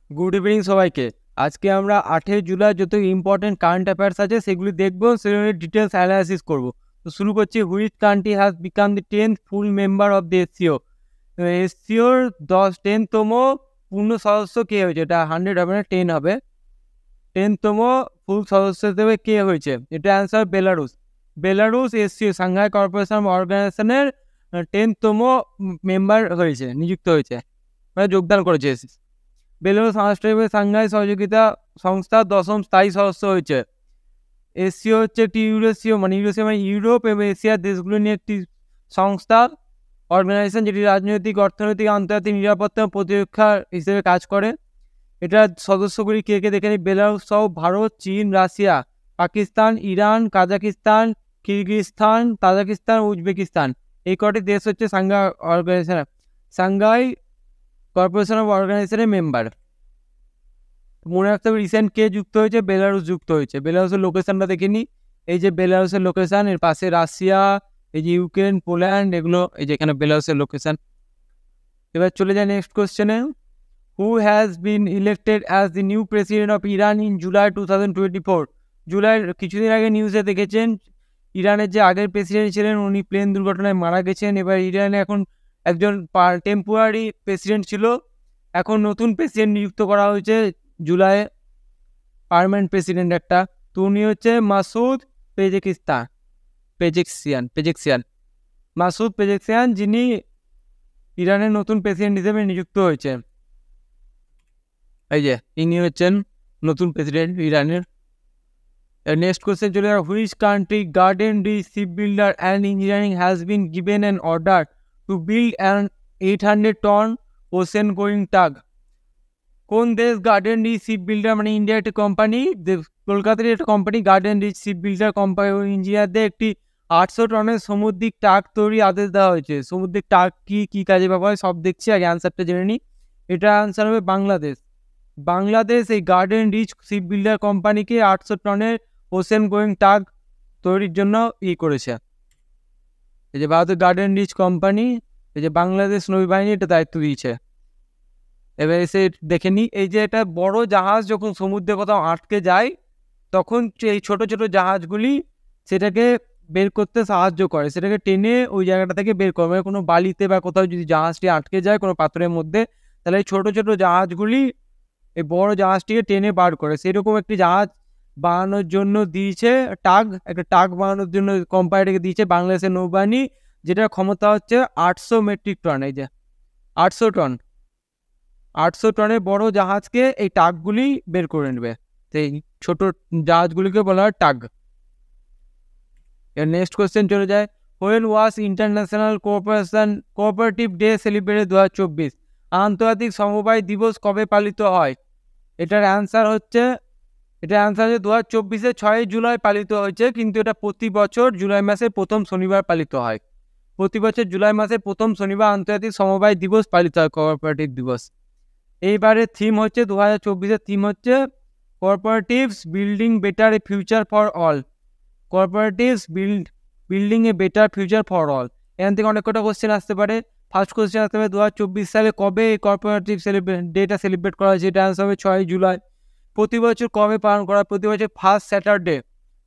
Good evening সবাইকে। আজকে আমরা 8 জুলাই যত ইম্পর্টেন্ট কারেন্ট অ্যাফেয়ার্স আছে সেগুলি দেখবো, সেগুলি ডিটেলস অ্যানালাইসিস করব। তো শুরু করছি। Which country has become the 10th full member of the SCO? এসসিওর 10তম পূর্ণ সদস্য কে হয়েছে? এটা 100 হবে না, 10 হবে। 10তম ফুল সদস্য হিসেবে কে হয়েছে? এটা answer Belarus. Belarus SCO Shanghai corporation অর্গানাইজেশনের 10তম মেম্বার হয়েছে, নিযুক্ত হয়েছে, মানে যোগদান করেছে। বেলারুস আনুষ্ঠানিকভাবে সাংঘাই সহযোগিতা সংস্থার 10ম স্থায়ী সদস্য হয়েছে। এসসিও হচ্ছে একটি ইউরোপীয় মানে ইউরোপ এবং এশিয়ার দেশগুলো নিয়ে একটি সংস্থা, অর্গানাইজেশন, যেটি রাজনৈতিক, অর্থনৈতিক, আন্তর্জাতিক নিরাপত্তা ও প্রতিরক্ষা হিসেবে কাজ করে। এটার সদস্যগুলি কে কে দেখে নিই। বেলারুস সহ ভারত, চীন, Russia, Pakistan, Iran, Kazakhstan, Kyrgyzstan, Tajikistan, Uzbekistan, এই কটি দেশ হচ্ছে Shanghai organisation, Shanghai corporation of অর্গানাইজেশনের মেম্বার। মনে রাখতে হবে রিসেন্ট কে যুক্ত হয়েছে? বেলারুস যুক্ত হয়েছে। বেলারুসের লোকেশনটা দেখে নিই। এই যে বেলারুসের লোকেশন, এর পাশে রাশিয়া, এই যে ইউক্রেন, পোল্যান্ড, এগুলো এই যে এখানে বেলারুসের লোকেশন। এবার চলে যায় নেক্সট কোশ্চেনে। Who has been elected as the new president of Iran in July 2024? জুলাইয়ের কিছুদিন আগে নিউজে দেখেছেন ইরানের যে আগের প্রেসিডেন্ট ছিলেন উনি প্লেন দুর্ঘটনায় মারা গেছেন। এবার ইরানে এখন একজন টেম্পোরারি প্রেসিডেন্ট ছিল, এখন নতুন প্রেসিডেন্ট নিযুক্ত করা হয়েছে জুলাইয়ে, পার্মানেন্ট প্রেসিডেন্ট একটা। তো উনি হচ্ছে মাসুদ পেজেকশিয়ান, মাসুদ পেজেকশিয়ান, যিনি ইরানের নতুন প্রেসিডেন্ট হিসেবে নিযুক্ত হয়েছে। এই যে ইনি হচ্ছেন নতুন প্রেসিডেন্ট ইরানের। নেক্সট কোশ্চেন চলে যাবে। Which country Garden rich ship builder and engineering has been given an order to build an 800 ton ocean going tug? কোন দেশ গার্ডেন রিচ শিপ বিল্ডার, মানে ইন্ডিয়ার একটি কোম্পানি, কলকাতার একটা company garden rich ship builder company, ইঞ্জিনিয়ারদের একটি 800 টনের সামুদ্রিক টাগ তৈরি আদেশ দেওয়া হয়েছে। সামুদ্রিক টাগ কি কাজে ব্যবহার হয় সব দেখছি, আগে অ্যান্সারটা জেনে নিই। এটা অ্যান্সার হবে বাংলাদেশ। বাংলাদেশ এই গার্ডেন রিচ শিপ বিল্ডার কোম্পানিকে 800 টনের ওশেন গোয়িং টাগ তৈরির জন্য করেছে। এই যে ভারতের গার্ডেন রিচ কোম্পানি, এই যে বাংলাদেশ নৌবাহিনী এটা দায়িত্ব দিয়েছে। এবার এসে দেখে নিই। এই যে এটা বড় জাহাজ যখন সমুদ্রে কোথাও আটকে যায় তখন এই ছোট ছোট জাহাজগুলি সেটাকে বের করতে সাহায্য করে, সেটাকে টেনে ওই জায়গাটা থেকে বের করে। মানে কোনো বালিতে বা কোথাও যদি জাহাজটি আটকে যায় কোনো পাথরের মধ্যে, তাহলে এই ছোট ছোট জাহাজগুলি এই বড় জাহাজটিকে টেনে বার করে। সেরকম একটি জাহাজ বানানোর জন্য দিয়েছে একটা টাগ বানানোর জন্য কোম্পানিটাকে দিয়েছে বাংলাদেশের নৌবাহিনী, যেটার ক্ষমতা হচ্ছে 800 মেট্রিক টন। এই যে 800 টন, 800 টনের বড় জাহাজকে এই টাগগুলি বের করে নেবে। এই ছোট জাহাজগুলিকে বলা হয় টাগ। এর নেক্সট কোয়েশ্চেন চলে যায়। When was international cooperative day celebrated 2024? আন্তর্জাতিক সমবায় দিবস কবে পালিত হয়? এটার অ্যান্সার হচ্ছে 2024-এ 6 জুলাই পালিত হয়েছে, কিন্তু এটা প্রতি বছর জুলাই মাসের প্রথম শনিবার পালিত হয়। প্রতি বছর জুলাই মাসের প্রথম শনিবার আন্তর্জাতিক সমবায় দিবস পালিত হয়, কোঅপারেটিভ দিবস। এইবারের থিম হচ্ছে 2024-এর থিম হচ্ছে cooperatives building better A future for all. Cooperatives building a better future for all. এখান থেকে অনেক কটা কোশ্চেন আসতে পারে। ফার্স্ট কোশ্চেন আসতে পারে 2024 সালে কবে এই কোঅপারেটিভ ডেটা সেলিব্রেট করা হয়েছে? এটা আনসার হবে 6 জুলাই। প্রতি বছর কবে পালন করা? প্রতি বছর ফার্স্ট স্যাটারডে,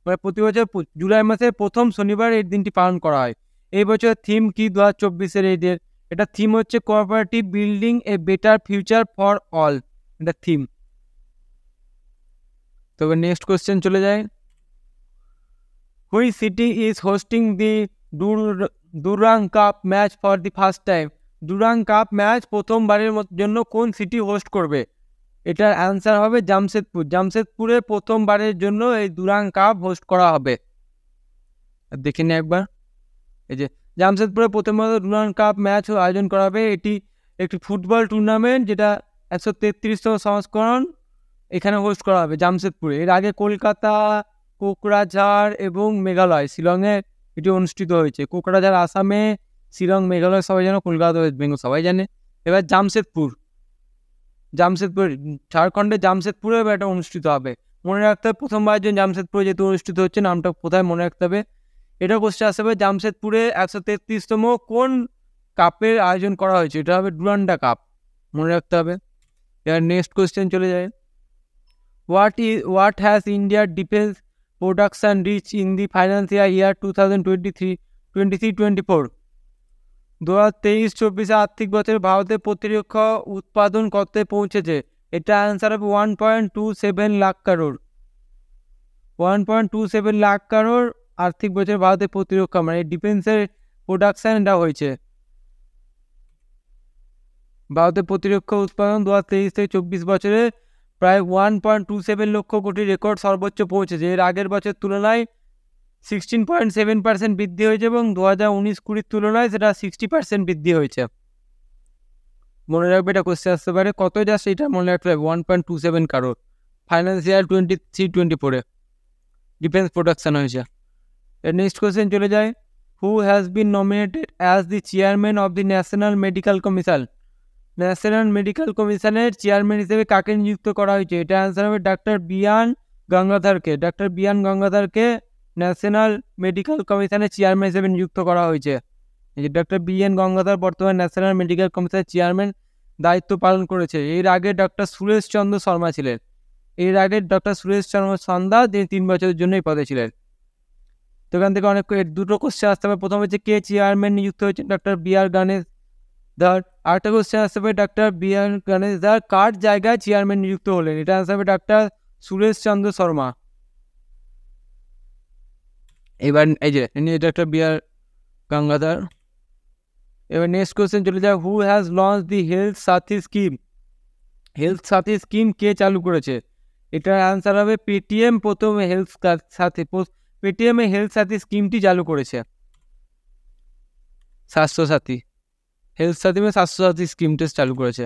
মানে প্রতি বছর জুলাই মাসের প্রথম শনিবার এই দিনটি পালন করা হয়। এই বছর থিম কি 2024-এর এই ডে? এটা থিম হচ্ছে cooperative building a better future for all, এটা থিম। তবে নেক্সট কোশ্চেন চলে যায়। Which city is hosting the Durand Cup match for the first time? Durand Cup match প্রথমবারের জন্য কোন সিটি হোস্ট করবে? এটার অ্যান্সার হবে জামশেদপুর। জামশেদপুরে প্রথমবারের জন্য এই ডুরাং কাপ হোস্ট করা হবে। দেখে নিই একবার। এই যে জামশেদপুরে প্রথমবার ডুরাং কাপ ম্যাচ আয়োজন করা হবে। এটি একটি ফুটবল টুর্নামেন্ট, যেটা 133তম সংস্করণ এখানে হোস্ট করা হবে জামশেদপুরে। এর আগে কলকাতা, কোকরাঝাড় এবং মেঘালয়, শিলংয়ে এটি অনুষ্ঠিত হয়েছে। কোকরাঝাড় আসামে, শিলং মেঘালয় সবাই জানে, কলকাতা ওয়েস্ট বেঙ্গল সবাই জানে। এবার জামশেদপুর ঝাড়খণ্ডে জামশেদপুরে এটা অনুষ্ঠিত হবে। মনে রাখতে হবে প্রথমবারের জন্য জামশেদপুরে যেহেতু অনুষ্ঠিত হচ্ছে, নামটা কোথায় মনে রাখতে হবে। এটা কোশ্চেন আসতে হবে জামশেদপুরে 133তম কোন কাপের আয়োজন করা হয়েছে? এটা হবে ডুরান্ডা কাপ, মনে রাখতে হবে। এবার নেক্সট কোয়েশ্চেন চলে যায়, what has India defense production reached in the financial year 2023-24? 2023-24 আর্থিক বছরে ভারতের প্রতিরক্ষা উৎপাদন কতে পৌঁছেছে? এটা অ্যান্সার হবে 1.27 লাখ কারোর। 1.27 লাখ কারোর আর্থিক বছরে ভারতের প্রতিরক্ষা মানে ডিফেন্সের প্রোডাকশন এটা হয়েছে। ভারতের প্রতিরক্ষা উৎপাদন 2023-24 বছরে প্রায় 1.27 লক্ষ কোটি রেকর্ড সর্বোচ্চ পৌঁছেছে। এর আগের বছর তুলনায় 16.7% বৃদ্ধি হয়েছে এবং 2019-20 তুলনায় সেটা 60% বৃদ্ধি হয়েছে। মনে রাখবে এটা কোশ্চেন আসতে পারে, কত জাস্ট এটা মনে রাখতে হবে 1.27 কারোর ফাইন্যান্সিয়াল 23-24 ডিফেন্স প্রোডাকশন হয়েছে। এর নেক্সট কোশ্চেন চলে যায়, who has been nominated as the chairman of the national medical commission? National medical কমিশনের চেয়ারম্যান হিসেবে কাকে নিযুক্ত করা হয়েছে? এটা অ্যান্সার হবে ডাক্তার বিয়ান গঙ্গাধরকে। ডাক্তার বিয়ান গঙ্গাধরকে ন্যাশনাল মেডিকেল কমিশনের চেয়ারম্যান হিসেবে নিযুক্ত করা হয়েছে। এই যে ডাক্তার বিএন গঙ্গাধর বর্তমানে ন্যাশনাল মেডিকেল কমিশনের চেয়ারম্যান দায়িত্ব পালন করেছে। এর আগে ডক্টর সুরেশ চন্দ্র শর্মা ছিলেন। এর আগে ডক্টর সুরেশ চন্দ্র শর্মা তিনি 3 বছরের জন্য এই পদে ছিলেন। তো এখান থেকে অনেক দুটো কোশ্চেন আসতে হবে। প্রথম হচ্ছে কে চেয়ারম্যান নিযুক্ত হয়েছে? ডক্টর বি আর গণেশ ধর। আরেকটা কোশ্চেন আসতে হবে ডাক্তার বি আর গণেশ ধর কার জায়গায় চেয়ারম্যান নিযুক্ত হলেন? এটা আসতে হবে ডাক্তার সুরেশ চন্দ্র শর্মা। এবার এই যে ডাক্তার বি আর গঙ্গাধর। এবার নেক্সট কোশ্চেন চলে যায়, who has launch the health Sathi scheme? Health Sathi scheme কে চালু করেছে? এটার অ্যান্সার হবে পেটিএম প্রথম হেলথ সাথী পেটিএম হেলথ সাথী স্কিমটি চালু করেছে। স্বাস্থ্যসাথী হেলথ সাথী স্বাস্থ্যসাথী স্কিমটা চালু করেছে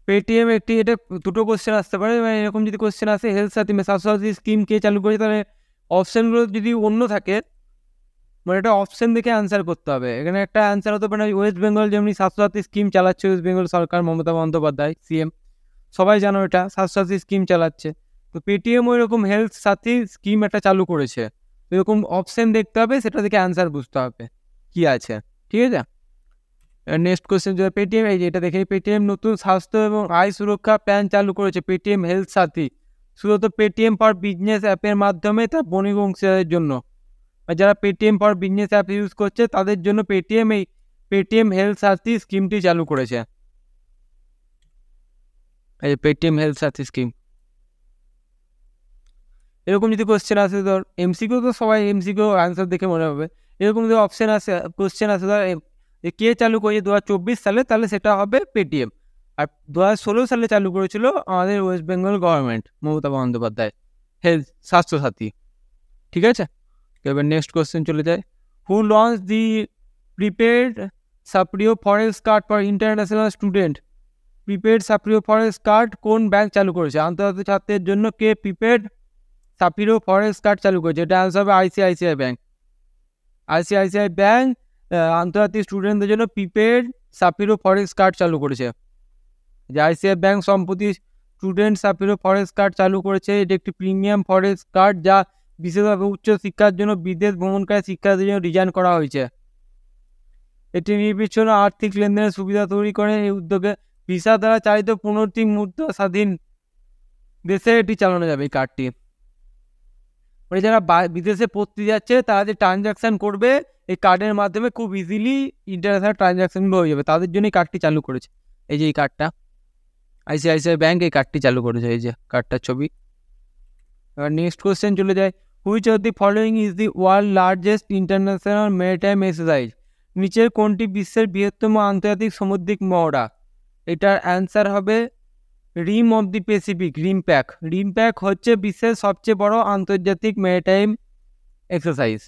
পেটিএম। একটি এটা দুটো কোশ্চেন আসতে পারে, মানে এরকম যদি কোশ্চেন আসে হেলথ সাথী স্বাস্থ্যসাথী স্কিম কে চালু করেছে, তাহলে অপশানগুলো যদি অন্য থাকে মানে এটা অপশন দেখে অ্যান্সার করতে হবে। এখানে একটা অ্যান্সার হতে পারে ওয়েস্ট বেঙ্গল যেমনি স্বাস্থ্যসাথী স্কিম চালাচ্ছে ওয়েস্ট বেঙ্গল সরকার, মমতা বন্দ্যোপাধ্যায় সিএম, সবাই জানো এটা স্বাস্থ্যসাথী স্কিম চালাচ্ছে। তো পেটিএম ওই রকম হেলথ সাথী স্কিম একটা চালু করেছে। এরকম অপশন দেখতে হবে, সেটা থেকে অ্যান্সার বুঝতে হবে কি আছে, ঠিক আছে। নেক্সট কোশ্চেন পেটিএম, এই যে এটা দেখে পেটিএম নতুন স্বাস্থ্য এবং আয় সুরক্ষা প্ল্যান চালু করেছে পেটিএম হেলথ সাথী, শুধু পেটিএম ফর বিজনেস অ্যাপের মাধ্যমে তার বণিক অংশীদারের জন্য। যারা Paytm for business app use করছে তাদের জন্য পেটিএম এই পেটিএম হেলথ সাথী স্কিমটি চালু করেছে। এই পেটিএম হেলথ সাথী স্কিম। এরকম যদি কোশ্চেন আসে ধর এমসিকিউ, তো সবাই এমসিকিউ অ্যান্সার দেখে মনে হবে। এরকম যদি অপশন আসে কোশ্চেন আসে ধর কে চালু করেছে 2024 সালে, তাহলে সেটা হবে পেটিএম। আর 2016 সালে চালু করেছিল আমাদের ওয়েস্ট বেঙ্গল গভর্নমেন্ট, মমতা বন্দ্যোপাধ্যায় হেলথ স্বাস্থ্যসাথী, ঠিক আছে। এবার নেক্সট কোশ্চেন চলে যায়, who launch the prepaid Sapphiro forex card for international student? Prepaid Sapphiro forex card কোন ব্যাংক চালু করেছে? আন্তর্জাতিক ছাত্রের জন্য কে প্রিপেড সাপ্রিও ফরেস্ট কার্ড চালু করেছে? এটা আনসার হবে আইসিআইসিআই ব্যাংক। আইসিআইসিআই ব্যাংক আন্তর্জাতিক স্টুডেন্টদের জন্য প্রিপেড সাপ্রিও ফরেস্ট কার্ড চালু করেছে। যে আইসিআই ব্যাংক সম্প্রতি স্টুডেন্ট সাপ্রিও ফরেস্ট কার্ড চালু করেছে। এটি একটি প্রিমিয়াম ফরেস্ট কার্ড যা বিশেষভাবে উচ্চ শিক্ষার জন্য বিদেশ ভ্রমণকারী শিক্ষার্থীদের জন্য ডিজাইন করা হয়েছে। এটি নির্বিচ্ছিন্ন আর্থিক লেনদেনের সুবিধা তৈরি করে। এই উদ্যোগে ভিসা দ্বারা চালিত 15টি মুদ্রা স্বাধীন দেশে এটি চালানো যাবে। এই কার্ডটি মানে যারা বিদেশে পড়তে যাচ্ছে তারা যে ট্রানজাকশান করবে এই কার্ডের মাধ্যমে খুব ইজিলি ইন্টারন্যাশনাল ট্রানজাকশানগুলো হয়ে যাবে, তাদের জন্য এই কার্ডটি চালু করেছে। এই যে এই কার্ডটা আইসিআইসিআই ব্যাংক এই কার্ডটি চালু করেছে, এই যে কার্ডটার ছবি। এবার নেক্সট কোশ্চেন চলে যায়, which of the following is the world largest international maritime exercise? নিচের কোনটি বিশ্বের বৃহত্তম আন্তর্জাতিক সামুদ্রিক মহড়া? এটার অ্যান্সার হবে রিম অফ দি প্যাসিফিক, রিমপ্যাক। রিমপ্যাক হচ্ছে বিশ্বের সবচেয়ে বড় আন্তর্জাতিক ম্যারিটাইম এক্সারসাইজ।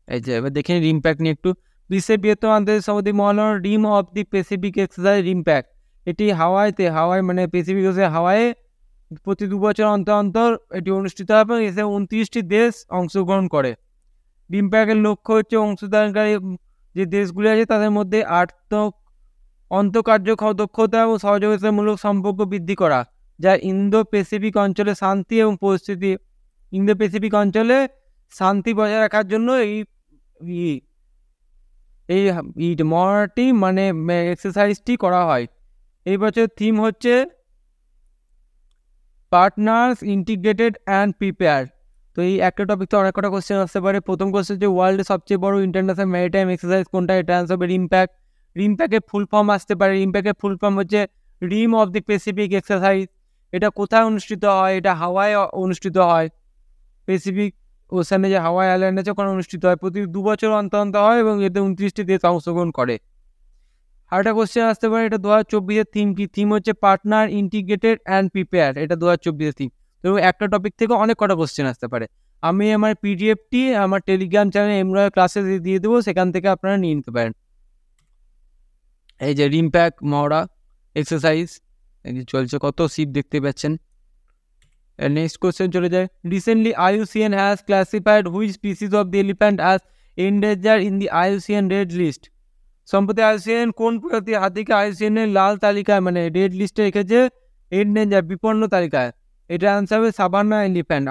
এই যে এবার দেখে রিমপ্যাক নিয়ে একটু। বিশ্বের বৃহত্তম আন্তর্জাতিক সামুদ্রিক মহড়া রিম অফ দি প্যাসিফিক এক্সারসাইজ রিমপ্যাক। এটি হাওয়াই মানে প্যাসিফিক হাওয়াইয়ে প্রতি 2 বছর অন্তর অন্তর এটি অনুষ্ঠিত হবে। এতে 29টি দেশ অংশগ্রহণ করে। রিমপ্যাকের লক্ষ্য হচ্ছে অংশগ্রহণকারী যে দেশগুলি আছে তাদের মধ্যে দক্ষতা এবং সহযোগিতামূলক সম্পর্ক বৃদ্ধি করা, যা ইন্দো প্যাসিফিক অঞ্চলে শান্তি এবং ইন্দো প্যাসিফিক অঞ্চলে শান্তি বজায় রাখার জন্য এই মহড়াটি মানে এক্সারসাইজটি করা হয়। এই বছর থিম হচ্ছে পার্টনার্স ইন্টিগ্রেটেড অ্যান্ড প্রিপেয়ার। তো এই একটা টপিক তো অনেক কটা কোশ্চেন আসতে পারে। প্রথম কোশ্চেন যে ওয়ার্ল্ডের সবচেয়ে বড় ইন্টারন্যাশনাল ম্যারিটাইম এক্সারসাইজ কোনটা, এটা আনসার হবে রিমপ্যাক। রিমপ্যাকের ফুল ফর্ম আসতে পারে, রিমপ্যাকের ফুল ফর্ম হচ্ছে রিম অফ দি প্যাসিফিক এক্সারসাইজ। এটা কোথায় অনুষ্ঠিত হয়, এটা হাওয়ায় অনুষ্ঠিত হয়। প্যাসিফিক ওশানে যে হাওয়াই আইল্যান্ড আছে ওখানে অনুষ্ঠিত হয়, প্রতি 2 বছর অন্তর অন্তর হয় এবং এতে 29টি দেশ অংশগ্রহণ করে। আরেকটা কোশ্চেন আসতে পারে, এটা 2024-এর থিম কি? থিম হচ্ছে পার্টনার ইন্টিগ্রেটেড অ্যান্ড প্রিপেয়ার, এটা 2024-এর থিম। তো একটা টপিক থেকে অনেক কটা কোশ্চেন আসতে পারে। আমি আমার পিডিএফটি আমার টেলিগ্রাম চ্যানেল এমরয় ক্লাসে দিয়ে দেবো, সেখান থেকে আপনারা নিয়ে নিতে পারেন। এই যে রিমপ্যাক মহড়া এক্সারসাইজ এই যে চলছে, কত সিট দেখতে পাচ্ছেন। নেক্সট কোশ্চেন চলে যায়, recently IUCN has classified which species of the elephant as endanger in the IUCN red list. সম্প্রতি IUCN কোন প্রজাতির হাতিকে IUCN এর লাল তালিকায় মানে রেড লিস্টে রেখেছে, এন্ডেঞ্জার বিপন্ন তালিকায়? এটা আনসার হবে সাভানা এলিফ্যান্ট।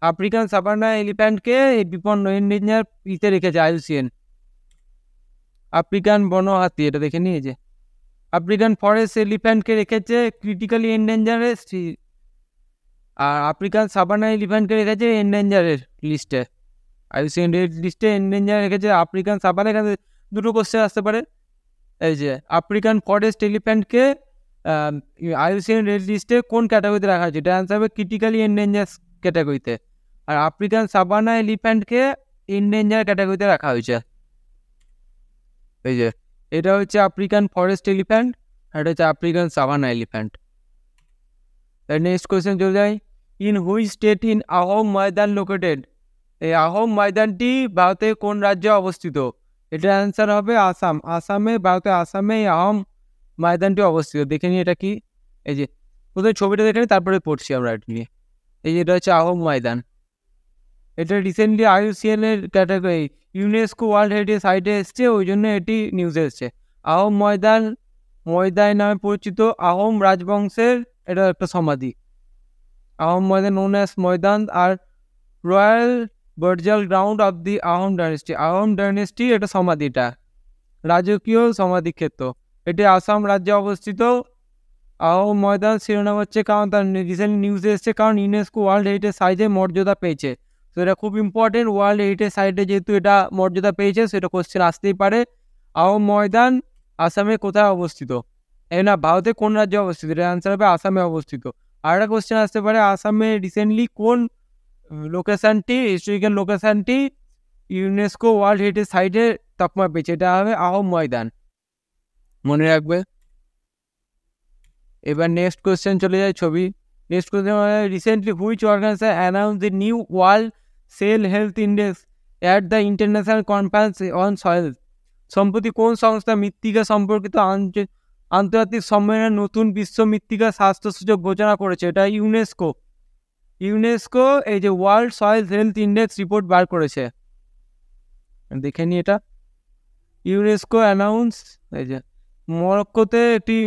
আফ্রিকান সাভানা এলিফ্যান্টকে এই বিপন্ন এন্ডেঞ্জার ইতে রেখেছে IUCN। আফ্রিকান বন হাতি, এটা দেখে নিয়েছে। আফ্রিকান ফরেস্ট এলিফ্যান্টকে রেখেছে ক্রিটিক্যালি এন্ডেঞ্জারের, আর আফ্রিকান সাভানা এলিফ্যান্টকে রেখেছে এন্ডেঞ্জারের লিস্টে। IUCN রেড লিস্টে এন্ডেঞ্জার রেখেছে আফ্রিকান সাভানা। এখানে দুটো কোশ্চেন আসতে পারে। এই যে আফ্রিকান ফরেস্ট এলিফ্যান্টকে IUCN রেড লিস্টে কোন ক্যাটাগরিতে রাখা হয়েছে, এটা আনসার হবে ক্রিটিক্যালি এন্ডেঞ্জার ক্যাটাগরিতে। আর আফ্রিকান সাভানা এলিফ্যান্টকে এন্ডেঞ্জার ক্যাটাগরিতে রাখা হয়েছে। এই যে এটা হচ্ছে আফ্রিকান ফরেস্ট এলিফ্যান্ট, আর এটা হচ্ছে African savanna elephant. Next question চলে যায়, in which state in Ahom Maidan located? এই আহোম ময়দানটি ভারতের কোন রাজ্যে অবস্থিত? এটার অ্যান্সার হবে আসাম। আসামে, ভারতের আসামে এই আহোম ময়দানটি অবস্থিত। দেখে নিই এটা কি। এই যে প্রথমে ছবিটা দেখে নিই, তারপরে পড়ছি আমরা এটা নিয়ে। এই যে এটা হচ্ছে আহোম ময়দান। এটা রিসেন্টলি IUCN এর ক্যাটাগরি ইউনেস্কো ওয়ার্ল্ড হেরিটেজ সাইটে এসছে, ওই জন্য এটি নিউজে এসছে। আহোম ময়দান নামে পরিচিত আহোম রাজবংশের এটা একটা সমাধি। Ahom Moidam known as Moidam or royal burial ground of the Ahom dynasty. Ahom dynasty এটা সমাধিটা রাজকীয় সমাধিক্ষেত্র, এটি আসাম রাজ্যে অবস্থিত। আহোম ময়দান শিরোনাম হচ্ছে কারণ তার রিসেন্ট নিউজে এসছে, কারণ ইউনেস্কো ওয়ার্ল্ড হেরিটেজ সাইটে মর্যাদা পেয়েছে। তো এটা খুব ইম্পর্টেন্ট, ওয়ার্ল্ড হেরিটেজ সাইটে যেহেতু এটা মর্যাদা পেয়েছে সেটা কোশ্চেন আসতেই পারে। আহোম ময়দান আসামে কোথায় অবস্থিত? এই না, ভারতের কোন রাজ্যে অবস্থিত? এটা আনসার হবে আসামে অবস্থিত। আর একটা কোশ্চেন আসতে পারে, আসামে রিসেন্টলি কোন লোকেশানটি, হিস্টোরিক্যাল লোকেশানটি ইউনেস্কো ওয়ার্ল্ড হেরিটেজ সাইটে তকমা পেয়েছে? এটা হবে আহোম ময়দান, মনে রাখবে। এবার নেক্সট কোয়েশ্চেন চলে যায় ছবি। Next question, recently which organisation announce the new world soil health index at the international conference on soil? সম্প্রতি কোন সংস্থা মৃত্তিকা সম্পর্কিত আন্তর্জাতিক সম্মেলনে নতুন বিশ্ব মৃত্তিকা স্বাস্থ্য সূচক ঘোষণা করেছে? এটা ইউনেস্কো। ইউনেস্কো এই যে world soil health index report বার করেছে, দেখে নি এটা। ইউনেস্কো অ্যানাউন্স, এই যে মরক্কোতে একটি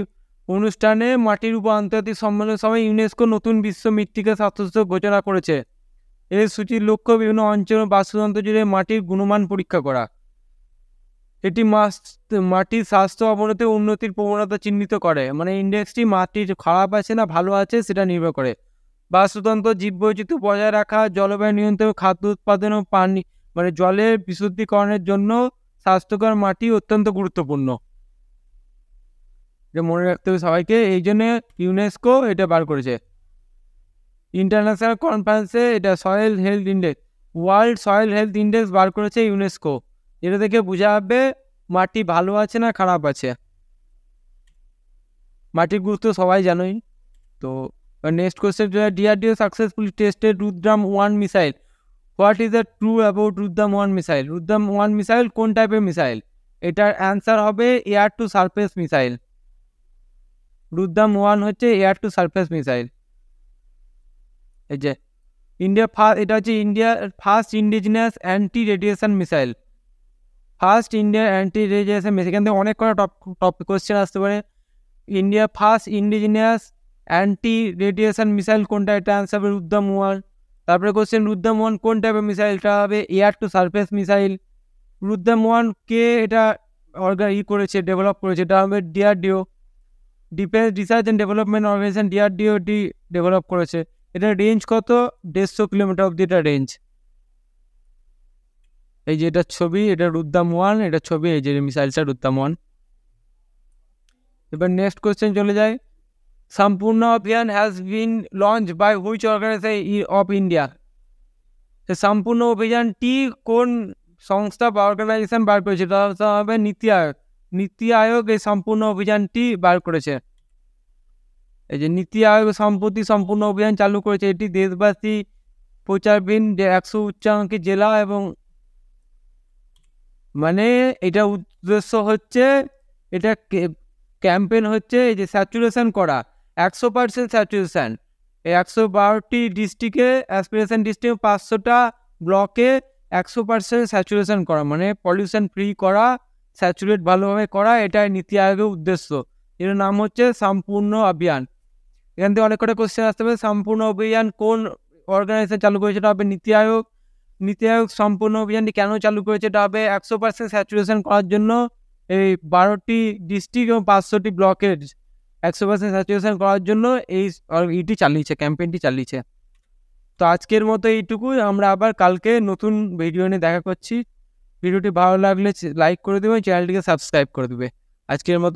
অনুষ্ঠানে মাটির উপর আন্তর্জাতিক সম্মেলনের সময় ইউনেস্কো নতুন বিশ্ব মৃত্তিকা স্বাস্থ্যসূচক ঘোষণা করেছে। এর সূচির লক্ষ্য বিভিন্ন অঞ্চল বাস্তুতন্ত্র জুড়ে মাটির গুণমান পরীক্ষা করা। এটি মাটির স্বাস্থ্য অবনতি উন্নতির প্রবণতা চিহ্নিত করে, মানে ইন্ডেক্সটি মাটির খারাপ আছে না ভালো আছে সেটা নির্ভর করে। বাস্তুতন্ত্র, জীববৈচিত্র্য বজায় রাখা, জলবায়ু নিয়ন্ত্রণ, খাদ্য উৎপাদন ও পানি মানে জলের বিশুদ্ধিকরণের জন্য স্বাস্থ্যকর মাটি অত্যন্ত গুরুত্বপূর্ণ, এটা মনে রাখতে হবে সবাইকে। এই জন্য ইউনেস্কো এটা বার করেছে। ইন্টারন্যাশনাল কনফারেন্সে এটা soil health index, world soil health index বার করেছে ইউনেস্কো। এটা থেকে বোঝা যাবে মাটি ভালো আছে না খারাপ আছে। মাটির গুরুত্ব সবাই জানোই। তো next question, DRDO successfully tested Rudram one missile. What is the true about Rudram one missile? Rudram one missile কোন টাইপের মিসাইল? এটার অ্যান্সার হবে air to surface missile. Rudram one হচ্ছে এয়ার টু সারফেস মিসাইল। এই যে এটা হচ্ছে ইন্ডিয়ার first indigenous anti radiation missile. First ইন্ডিয়ার অ্যান্টি রেডিয়েশন মিসাইল, এখান থেকে অনেক কটা টপিক কোয়েশ্চেন আসতে পারে। India first indigenous anti radiation missile কোনটা? এটা অ্যান্সার হবে রুদ্রাম-1। তারপরে কোশ্চেন, রুদ্রাম-1 কোন টাইপের মিসাইল? এটা হবে air to surface missile. Rudram one কে এটা করেছে, ডেভেলপ করেছে? এটা হবে DRDO। Defence research and development organisation ডিআরডিওটি ডেভেলপ করেছে। এটার রেঞ্জ কত? 150 কিলোমিটার অব্দি এটা রেঞ্জ। এই যে এটার ছবি, এটা রুদ্দাম-1, এটার ছবি, এই যে মিসাইলটা রুদ্দাম-1। এবার নেক্সট কোয়েশ্চেন চলে যায়, Sampoorna Abhiyan has been launch by which organisation of India? Sampoorna অভিযানটি কোন সংস্থা বা অর্গানাইজেশন বার করেছে? তাহলে হবে নীতি আয়োগ। নীতি আয়োগ এই সম্পূর্ণ অভিযানটি বার করেছে। এই যে নীতি আয়োগ সম্প্রতি সম্পূর্ণ অভিযান চালু করেছে। এটি দেশবাসী প্রচারবিন 100 উচ্চাঙ্কি জেলা এবং মানে এটা উদ্দেশ্য হচ্ছে, এটা ক্যাম্পেইন হচ্ছে এই যে স্যাচুরেশন করা, 100% স্যাচুরেশন। এই 112টি ডিস্ট্রিক্টে, অ্যাসপিরেশন ডিস্ট্রিক্টে 500টা ব্লকে 100% স্যাচুরেশন করা, মানে পলিউশন ফ্রি করা, স্যাচুরেট ভালোভাবে করা, এটাই নীতি আয়োগের উদ্দেশ্য। এর নাম হচ্ছে সম্পূর্ণ অভিযান। এখান থেকে অনেক কটা কোশ্চেন আসতে হবে। সম্পূর্ণ অভিযান কোন অর্গানাইজেশন চালু করেছে? এটা হবে নীতি আয়োগ। নীতি আয়োগ সম্পূর্ণ অভিযানটি কেন চালু করেছে? এটা হবে 100% স্যাচুরেশন করার জন্য। এই 12টি ডিস্ট্রিক্ট এবং 500টি ব্লকের 100% স্যাচুরেশন করার জন্য এই ক্যাম্পেইনটি চালিয়েছে। তো আজকের মতো এইটুকুই। আমরা আবার কালকে নতুন ভিডিও নিয়ে দেখা করছি। ভিডিওটি ভালো লাগলে লাইক করে দেবে, চ্যানেলটিকে সাবস্ক্রাইব করে দেবে। আজকের মতো